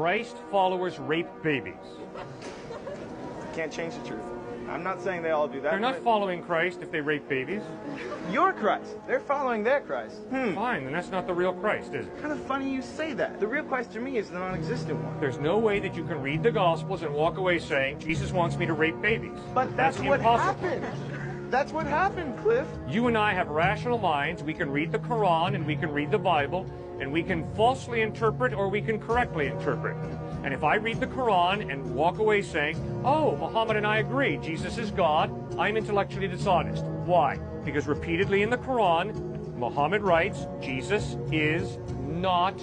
Christ followers rape babies. Can't change the truth. I'm not saying they all do that. They're not following Christ if they rape babies. Your Christ. They're following their Christ. Fine, then that's not the real Christ, is it? Kind of funny you say that. The real Christ to me is the non-existent one. There's no way that you can read the Gospels and walk away saying, Jesus wants me to rape babies. But that's what impossible. happened. That's what happened, Cliff. You and I have rational minds. We can read the Quran and we can read the Bible, and we can falsely interpret or we can correctly interpret. And if I read the Quran and walk away saying, oh, Muhammad and I agree, Jesus is God, I'm intellectually dishonest. Why? Because repeatedly in the Quran, Muhammad writes, Jesus is not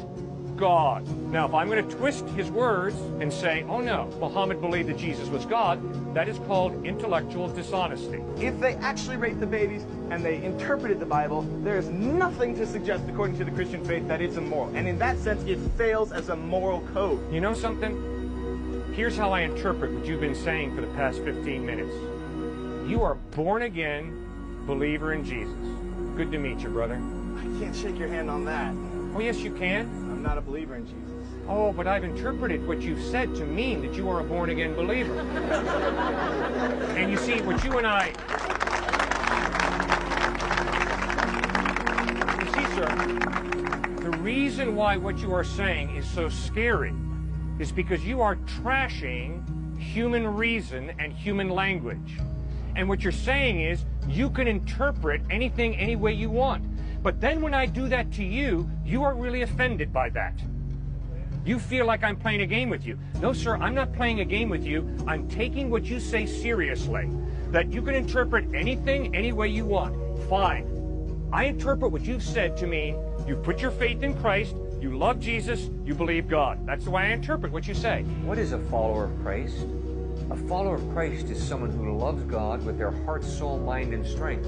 God. Now, if I'm going to twist his words and say, oh no, Muhammad believed that Jesus was God, that is called intellectual dishonesty. If they actually raped the babies and they interpreted the Bible, there is nothing to suggest, according to the Christian faith, that it's immoral. And in that sense, it fails as a moral code. You know something? Here's how I interpret what you've been saying for the past 15 minutes. You are born again believer in Jesus. Good to meet you, brother. I can't shake your hand on that. Oh, yes, you can. I'm not a believer in Jesus. Oh, but I've interpreted what you've said to mean that you are a born-again believer. And you see, what you and I... You see, sir, the reason why what you are saying is so scary is because you are trashing human reason and human language. And what you're saying is, you can interpret anything any way you want. But then when I do that to you, you are really offended by that. You feel like I'm playing a game with you. No, sir, I'm not playing a game with you. I'm taking what you say seriously. That you can interpret anything any way you want. Fine. I interpret what you've said to mean you put your faith in Christ, you love Jesus, you believe God. That's the way I interpret what you say. What is a follower of Christ? A follower of Christ is someone who loves God with their heart, soul, mind, and strength,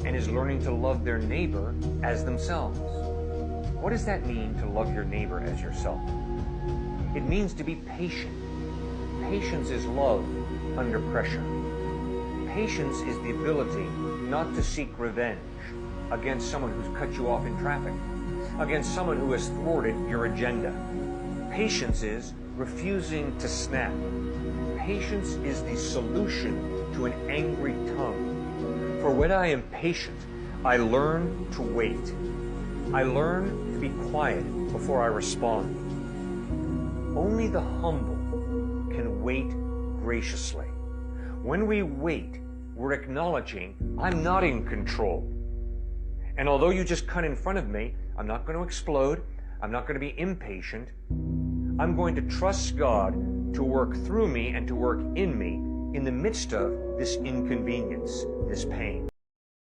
and is learning to love their neighbor as themselves. What does that mean, to love your neighbor as yourself? It means to be patient. Patience is love under pressure. Patience is the ability not to seek revenge against someone who's cut you off in traffic, against someone who has thwarted your agenda. Patience is refusing to snap. Patience is the solution to an angry tongue. For when I am patient, I learn to wait. I learn to be quiet before I respond. Only the humble can wait graciously. When we wait, we're acknowledging I'm not in control. And although you just cut in front of me, I'm not going to explode. I'm not going to be impatient. I'm going to trust God to work through me and to work in me in the midst of this inconvenience, this pain.